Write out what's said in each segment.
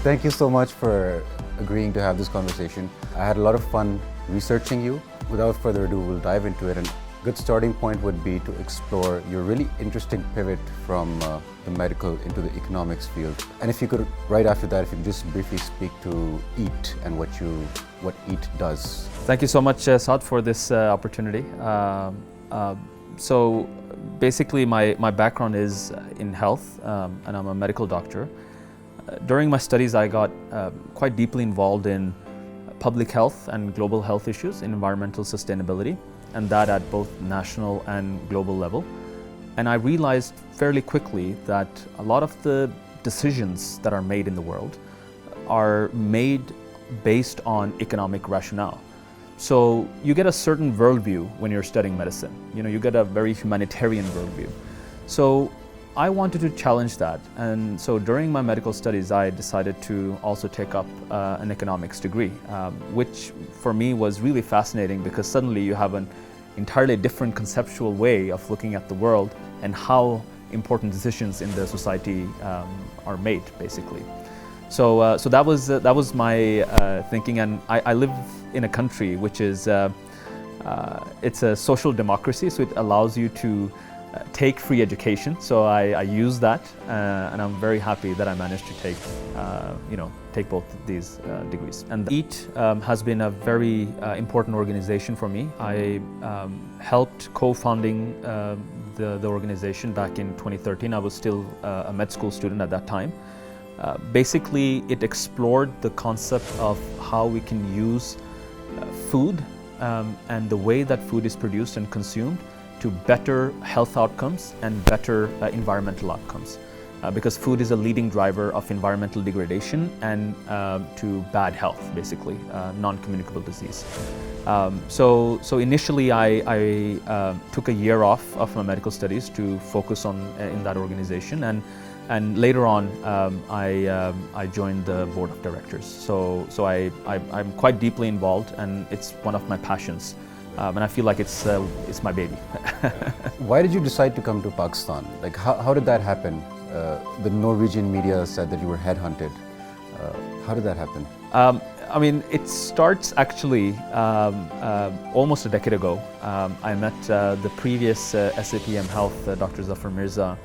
Thank you so much for agreeing to have this conversation. I had a lot of fun researching you. Without further ado, we'll dive into it. And a good starting point would be to explore your really interesting pivot from the medical into the economics field. And if you could, right after that, if you could just briefly speak to EAT and what EAT does. Thank you so much, Saad, for this opportunity. So basically my background is in health, and I'm a medical doctor. During my studies, I got quite deeply involved in public health and global health issues in environmental sustainability, and that at both national and global level. And I realized fairly quickly that a lot of the decisions that are made in the world are made based on economic rationale. So you get a certain worldview when you're studying medicine. You get a very humanitarian worldview. So I wanted to challenge that, and so during my medical studies I decided to also take up an economics degree, which for me was really fascinating because suddenly you have an entirely different conceptual way of looking at the world and how important decisions in the society are made, basically. So that was my thinking, and I live in a country which is it's a social democracy, so it allows you to take free education. So I use that, and I'm very happy that I managed to take both of these degrees. And EAT has been a very important organization for me. I helped co-founding the organization back in 2013. I was still a med school student at that time. Basically, it explored the concept of how we can use food and the way that food is produced and consumed to better health outcomes and better environmental outcomes. Because food is a leading driver of environmental degradation and to bad health, basically, non-communicable disease. So initially I took a year off of my medical studies to focus on in that organization, and later on I joined the board of directors. So I'm quite deeply involved, and it's one of my passions. And I feel like it's my baby. Why did you decide to come to Pakistan? Like, how did that happen? The Norwegian media said that you were headhunted. How did that happen? I mean, it starts actually almost a decade ago. I met the previous SAPM Health, Dr. Usman Mushtaq,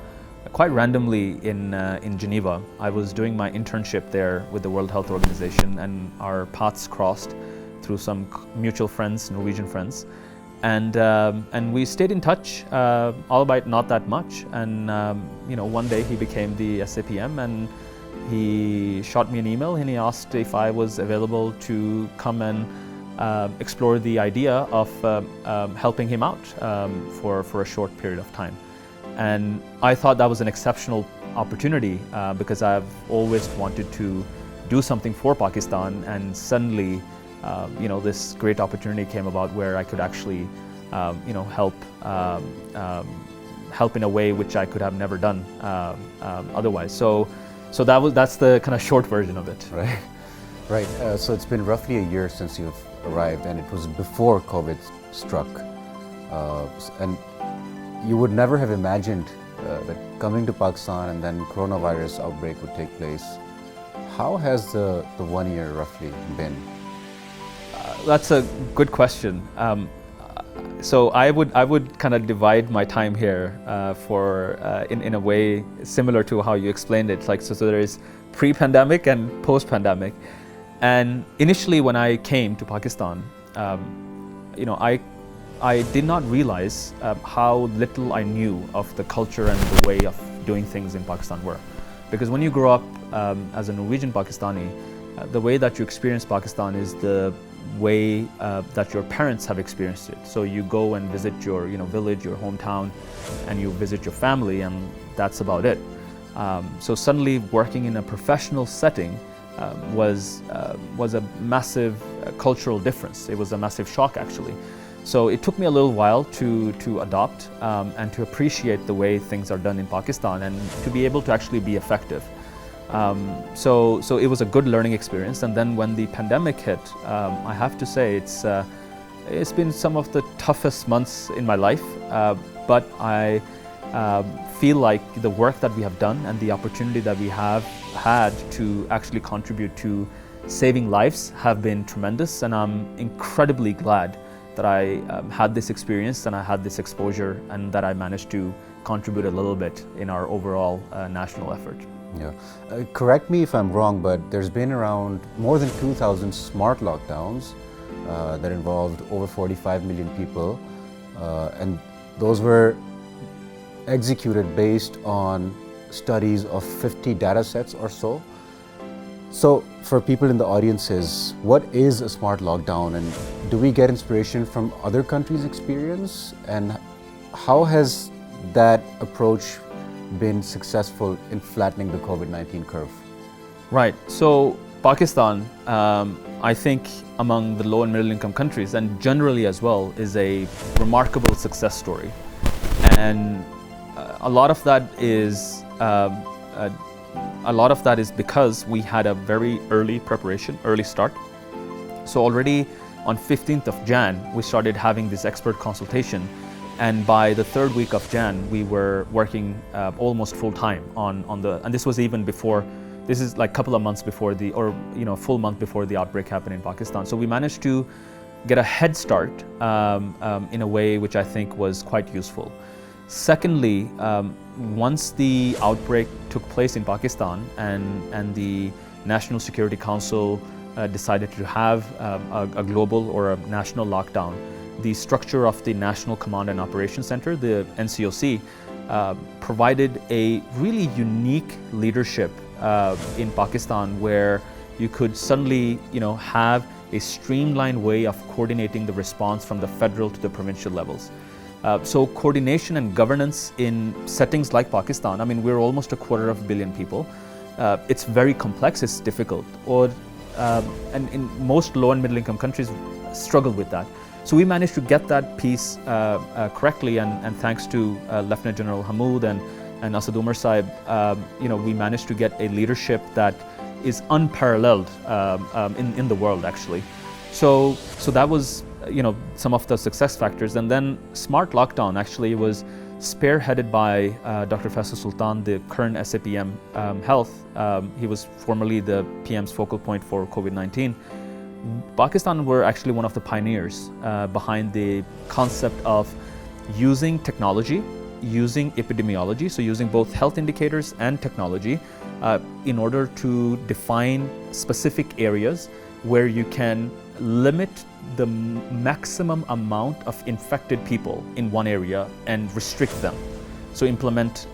quite randomly in Geneva. I was doing my internship there with the World Health Organization, and our paths crossed through some mutual friends, Norwegian friends, and we stayed in touch, albeit not that much. And one day he became the SAPM, and he shot me an email and he asked if I was available to come and explore the idea of helping him out for a short period of time. And I thought that was an exceptional opportunity because I've always wanted to do something for Pakistan, and suddenly this great opportunity came about where I could actually, help in a way which I could have never done otherwise. So that's the kind of short version of it. Right. So it's been roughly a year since you've arrived, and it was before COVID struck, and you would never have imagined that coming to Pakistan and then coronavirus outbreak would take place. How has the 1 year roughly been? That's a good question. So I would kind of divide my time here in a way similar to how you explained it. Like so there is pre-pandemic and post-pandemic. And initially, when I came to Pakistan, I did not realize how little I knew of the culture and the way of doing things in Pakistan were. Because when you grow up as a Norwegian Pakistani, the way that you experience Pakistan is the way that your parents have experienced it. So you go and visit your village, your hometown, and you visit your family, and that's about it. So suddenly working in a professional setting was a massive cultural difference. It was a massive shock, actually. So it took me a little while to adopt and to appreciate the way things are done in Pakistan and to be able to actually be effective. So it was a good learning experience. And then when the pandemic hit, I have to say it's been some of the toughest months in my life. But feel like the work that we have done and the opportunity that we have had to actually contribute to saving lives have been tremendous, and I'm incredibly glad that I had this experience and I had this exposure and that I managed to contribute a little bit in our overall national effort. Yeah. Correct me if I'm wrong, but there's been around more than 2,000 smart lockdowns that involved over 45 million people, and those were executed based on studies of 50 data sets or so. So for people in the audiences, what is a smart lockdown, and do we get inspiration from other countries' experience, and how has that approach been successful in flattening the COVID-19 curve? Right, so Pakistan, I think among the low and middle income countries, and generally as well, is a remarkable success story. And a lot of that is because we had a very early preparation, early start. So already on 15th of Jan, we started having this expert consultation, and by the third week of Jan, we were working almost full time on the, and this was even before, this is like a couple of months before the, or full month before the outbreak happened in Pakistan. So we managed to get a head start in a way which I think was quite useful. Secondly, once the outbreak took place in Pakistan and the National Security Council decided to have a global or a national lockdown, the structure of the National Command and Operations Center, the NCOC, provided a really unique leadership in Pakistan, where you could suddenly have a streamlined way of coordinating the response from the federal to the provincial levels. So coordination and governance in settings like Pakistan, I mean, we're almost 250 million people. It's very complex, it's difficult, and in most low and middle income countries struggle with that. So we managed to get that piece correctly, and thanks to Lieutenant General Hamoud and Asad Umar Saib, we managed to get a leadership that is unparalleled in the world, actually. So that was some of the success factors. And then smart lockdown actually was spearheaded by Dr. Faisal Sultan, the current SAPM Health. He was formerly the PM's focal point for COVID-19. Pakistan were actually one of the pioneers behind the concept of using technology, using epidemiology, so using both health indicators and technology in order to define specific areas where you can limit the maximum amount of infected people in one area and restrict them. So implement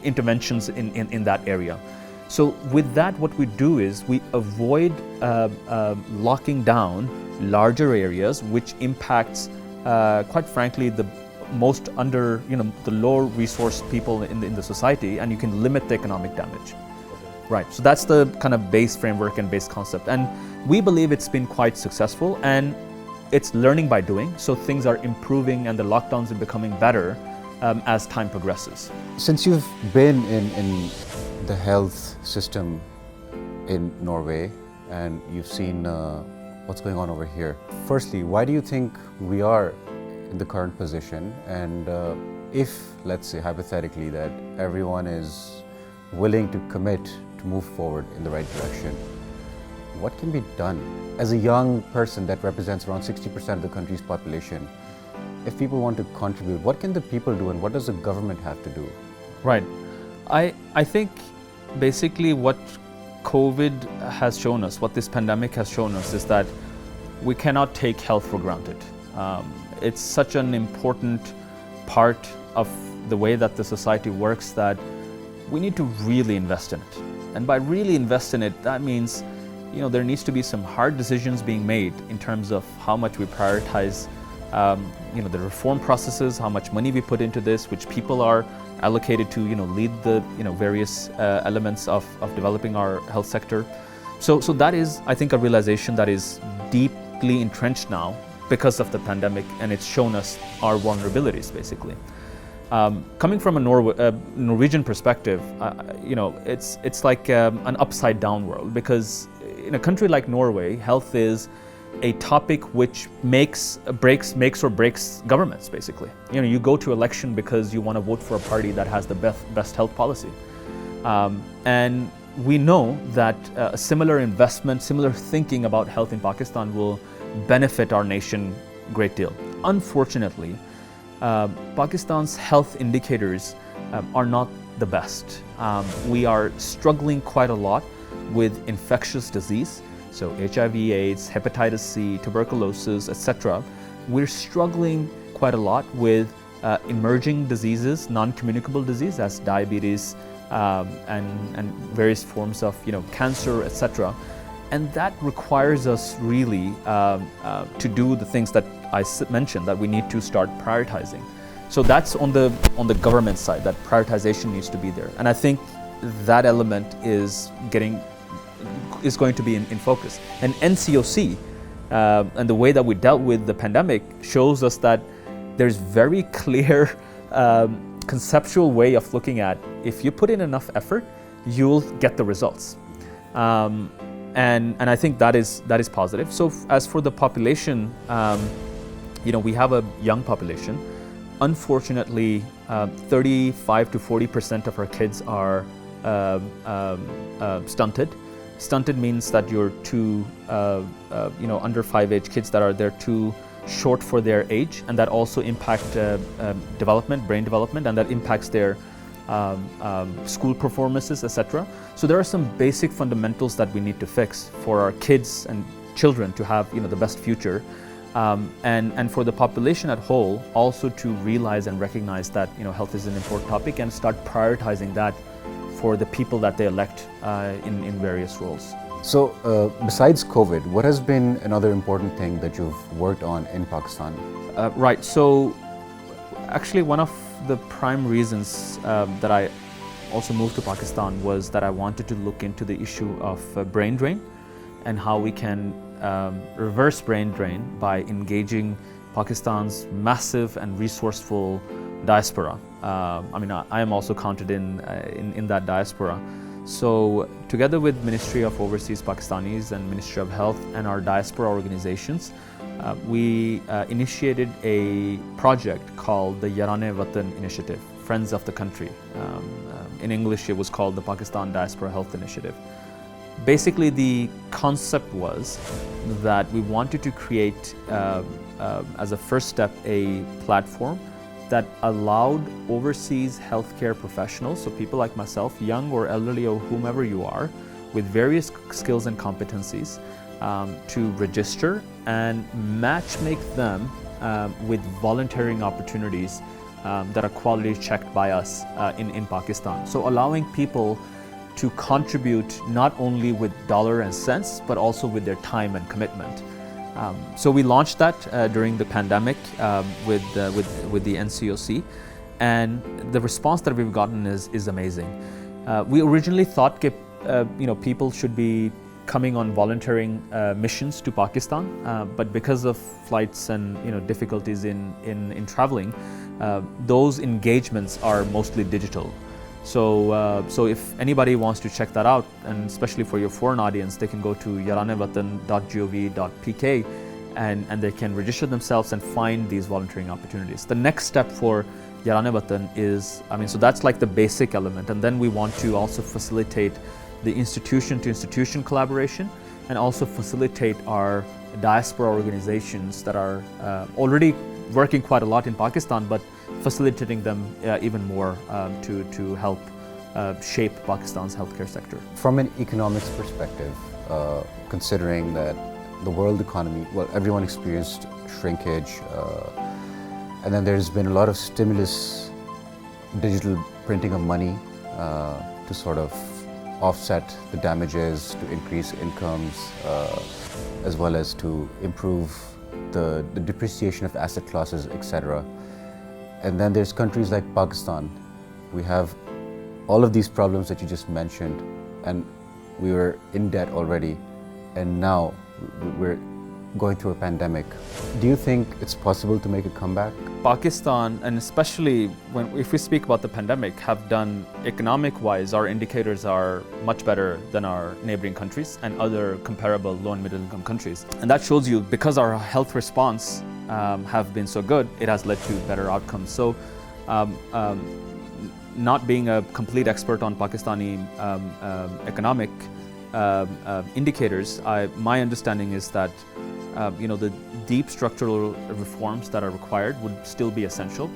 interventions in that area. So with that, what we do is we avoid locking down larger areas, which impacts, quite frankly, the most under, the lower resource people in the society, and you can limit the economic damage. Right, so that's the kind of base framework and base concept. And we believe it's been quite successful, and it's learning by doing. So things are improving and the lockdowns are becoming better as time progresses. Since you've been in the health system in Norway and you've seen what's going on over here, firstly, why do you think we are in the current position? And if, let's say hypothetically, that everyone is willing to commit to move forward in the right direction, what can be done? As a young person that represents around 60% of the country's population, if people want to contribute, what can the people do, and what does the government have to do? Right. I think basically what COVID has shown us, what this pandemic has shown us, is that we cannot take health for granted. It's such an important part of the way that the society works that we need to really invest in it. And by really invest in it, that means there needs to be some hard decisions being made in terms of how much we prioritize the reform processes, how much money we put into this, which people are allocated to lead the various elements of developing our health sector. So that is, I think, a realization that is deeply entrenched now because of the pandemic, and it's shown us our vulnerabilities, basically. Coming from a Norwegian perspective, it's like an upside down world, because in a country like Norway, health is a topic which makes or breaks governments, basically. You know, you go to election because you want to vote for a party that has the best health policy. And we know that a similar investment, similar thinking about health in Pakistan will benefit our nation a great deal. Unfortunately, Pakistan's health indicators are not the best. We are struggling quite a lot with infectious disease, so HIV/AIDS, hepatitis C, tuberculosis, etc. We're struggling quite a lot with emerging diseases, non-communicable disease as diabetes and various forms of cancer, etc. And that requires us really to do the things that I mentioned, that we need to start prioritizing. So that's on the government side, that prioritization needs to be there. And I think that element is going to be in focus. And NCOC and the way that we dealt with the pandemic shows us that there's very clear conceptual way of looking at, if you put in enough effort, you'll get the results. And I think that is positive. So as for the population, we have a young population. Unfortunately, 35 to 40% of our kids are stunted. Stunted means that you're too, under 5 age kids that are too short for their age, and that also impact brain development, and that impacts their school performances, etc. So there are some basic fundamentals that we need to fix for our kids and children to have the best future, and for the population at whole also to realize and recognize that health is an important topic and start prioritizing that for the people that they elect in various roles. So besides COVID, what has been another important thing that you've worked on in Pakistan? Right, so actually one of the prime reasons that I also moved to Pakistan was that I wanted to look into the issue of brain drain and how we can reverse brain drain by engaging Pakistan's massive and resourceful diaspora. I am also counted in that diaspora. So together with Ministry of Overseas Pakistanis and Ministry of Health and our diaspora organizations, we initiated a project called the Yarane Watan Initiative, Friends of the Country. In English, it was called the Pakistan Diaspora Health Initiative. Basically, the concept was that we wanted to create, as a first step, a platform that allowed overseas healthcare professionals, so people like myself, young or elderly or whomever you are, with various skills and competencies, to register and match-make them with volunteering opportunities that are quality checked by us in Pakistan. So allowing people to contribute not only with dollar and cents, but also with their time and commitment. So we launched that during the pandemic with the NCOC, and the response that we've gotten is amazing. We originally thought people should be coming on volunteering missions to Pakistan, but because of flights and difficulties in traveling, those engagements are mostly digital. So if anybody wants to check that out, and especially for your foreign audience, they can go to yaranewatan.gov.pk and they can register themselves and find these volunteering opportunities. The next step for Yarane Watan is, so that's like the basic element, and then we want to also facilitate the institution-to-institution collaboration and also facilitate our diaspora organizations that are already working quite a lot in Pakistan, but facilitating them even more to help shape Pakistan's healthcare sector. From an economics perspective, considering that the world economy, everyone experienced shrinkage, and then there's been a lot of stimulus, digital printing of money to sort of offset the damages, to increase incomes, as well as to improve the depreciation of asset classes, etc. And then there's countries like Pakistan. We have all of these problems that you just mentioned, and we were in debt already, and now we're going through a pandemic. Do you think it's possible to make a comeback? Pakistan, and especially if we speak about the pandemic, have done economic-wise, our indicators are much better than our neighboring countries and other comparable low and middle income countries. And that shows you, because our health response have been so good, it has led to better outcomes. So not being a complete expert on Pakistani economic indicators, my understanding is that the deep structural reforms that are required would still be essential.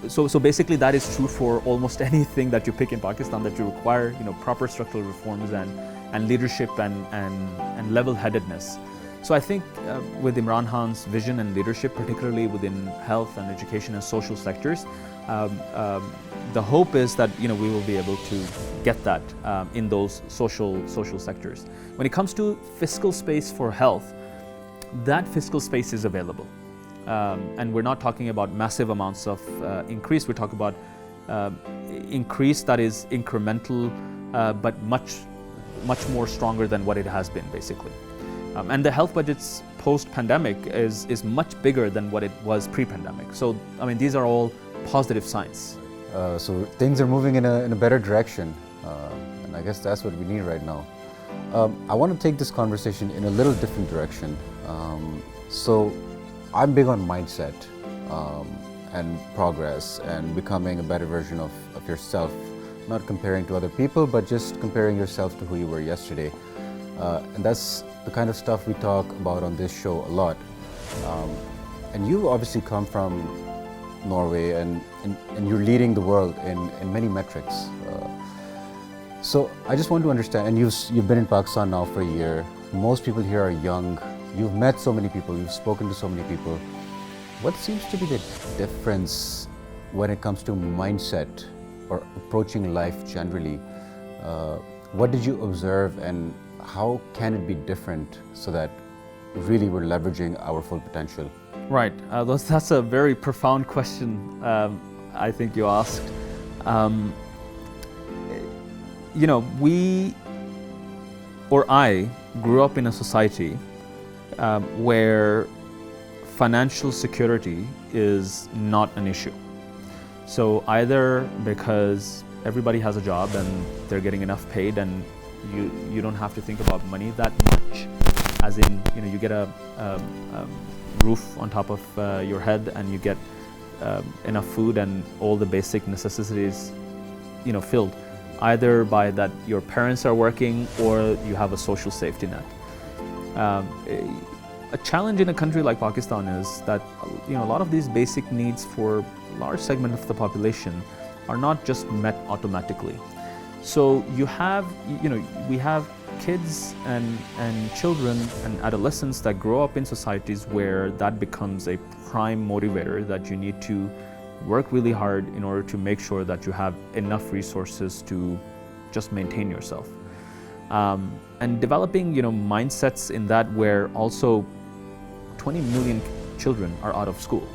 So basically that is true for almost anything that you pick in Pakistan, that you require proper structural reforms and leadership and level-headedness. So I think with Imran Khan's vision and leadership, particularly within health and education and social sectors, the hope is that we will be able to get that in those social sectors. When it comes to fiscal space for health, that fiscal space is available. And we're not talking about massive amounts of increase. We're talking about increase that is incremental, but much more stronger than what it has been, basically. And the health budgets post-pandemic is much bigger than what it was pre-pandemic. So, these are all positive signs. So things are moving in a better direction, and I guess that's what we need right now. I want to take this conversation in a little different direction. So I'm big on mindset and progress and becoming a better version of yourself, not comparing to other people, but just comparing yourself to who you were yesterday. And that's the kind of stuff we talk about on this show a lot. And you obviously come from Norway and you're leading the world in many metrics. So I just want to understand, and you've been in Pakistan now for a year. Most people here are young. You've met so many people, you've spoken to so many people. What seems to be the difference when it comes to mindset or approaching life generally? What did you observe, and how can it be different so that really we're leveraging our full potential? Right, that's a very profound question I think you asked. I grew up in a society where financial security is not an issue. So either because everybody has a job and they're getting enough paid and you don't have to think about money that much, as in you get a roof on top of your head and you get enough food and all the basic necessities filled, either by that your parents are working or you have a social safety net. A challenge in a country like Pakistan is that a lot of these basic needs for a large segment of the population are not just met automatically. So we have kids and children and adolescents that grow up in societies where that becomes a prime motivator, that you need to work really hard in order to make sure that you have enough resources to just maintain yourself. And developing mindsets in that, where also 20 million children are out of school,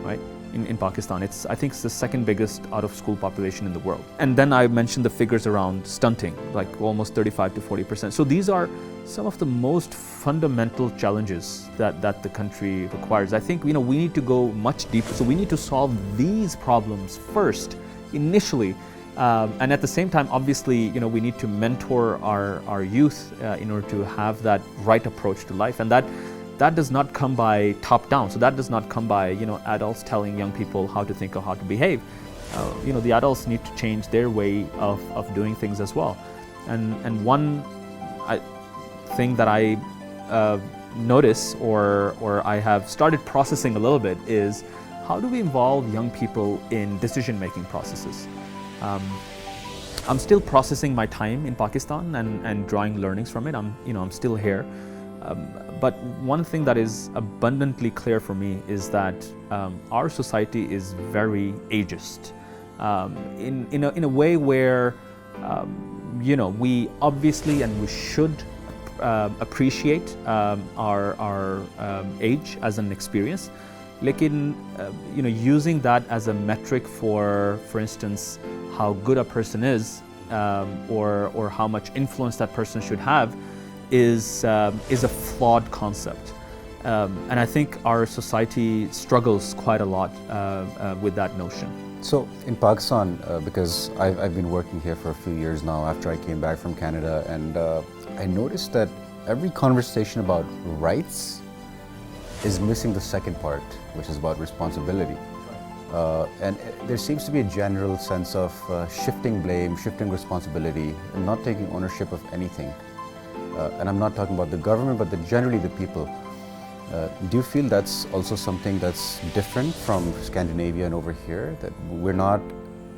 right? In Pakistan, I think it's the second biggest out-of-school population in the world. And then I mentioned the figures around stunting, like almost 35 to 40%. So these are some of the most fundamental challenges that the country requires. I think we need to go much deeper. So we need to solve these problems first, initially, and at the same time, obviously, we need to mentor our youth in order to have that right approach to life, and that does not come by top down. So that does not come by adults telling young people how to think or how to behave. The adults need to change their way of doing things as well. And one thing that I notice or I have started processing a little bit is, how do we involve young people in decision-making processes? I'm still processing my time in Pakistan and drawing learnings from it. I'm still here. But one thing that is abundantly clear for me is that our society is very ageist, in a way where we obviously and we should appreciate our age as an experience. Lekin, using that as a metric for instance, how good a person is, or how much influence that person should have, is a flawed concept. And I think our society struggles quite a lot with that notion. So in Pakistan, because I've been working here for a few years now after I came back from Canada, and I noticed that every conversation about rights is missing the second part, which is about responsibility. And there seems to be a general sense of shifting blame, shifting responsibility, and not taking ownership of anything. And I'm not talking about the government, but generally the people. Do you feel that's also something that's different from Scandinavia and over here? That we're not,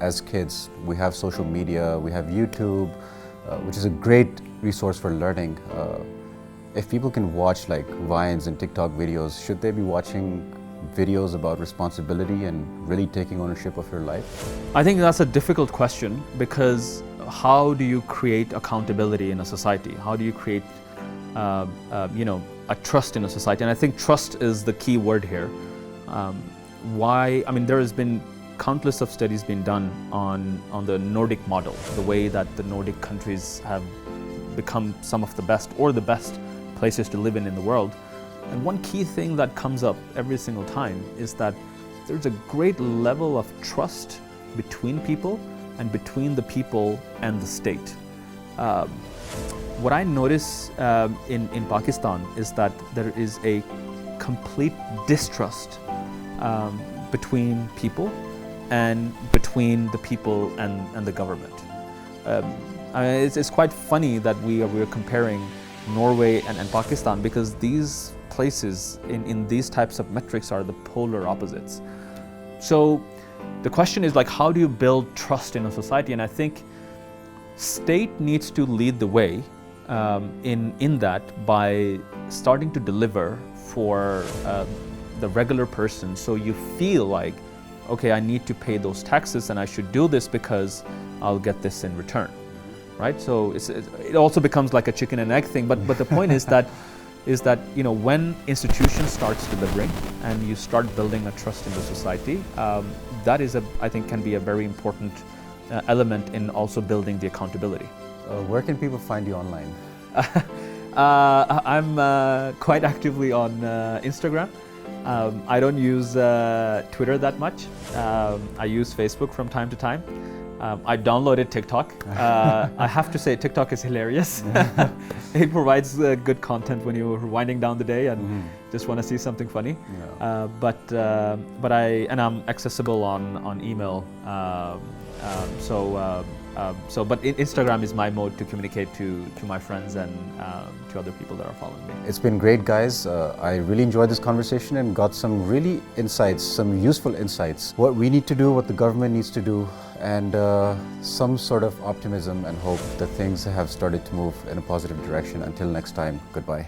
as kids, we have social media, we have YouTube, which is a great resource for learning. If people can watch like Vines and TikTok videos, should they be watching videos about responsibility and really taking ownership of your life? I think that's a difficult question, because how do you create accountability in a society? How do you create a trust in a society? And I think trust is the key word here. There has been countless of studies being done on the Nordic model, the way that the Nordic countries have become some of the best or the best places to live in the world. And one key thing that comes up every single time is that there's a great level of trust between people and between the people and the state. What I notice in Pakistan is that there is a complete distrust between people and between the people and the government. It's quite funny that we're comparing Norway and Pakistan, because these places in these types of metrics are the polar opposites. So the question is, like, how do you build trust in a society? And I think state needs to lead the way in that by starting to deliver for the regular person, so you feel like, okay, I need to pay those taxes and I should do this because I'll get this in return, right? So it also becomes like a chicken and egg thing, but the point is that when institutions starts delivering and you start building a trust in the society, that is I think can be a very important element in also building the accountability. Where can people find you online? I'm quite actively on Instagram. I don't use Twitter that much. I use Facebook from time to time. I downloaded TikTok. I have to say TikTok is hilarious. It provides good content when you're winding down the day and just want to see something funny. Yeah. But I'm accessible on email. But Instagram is my mode to communicate to my friends and to other people that are following me. It's been great, guys. I really enjoyed this conversation and got some really insights, some useful insights. What we need to do, what the government needs to do, and some sort of optimism and hope that things have started to move in a positive direction. Until next time, goodbye.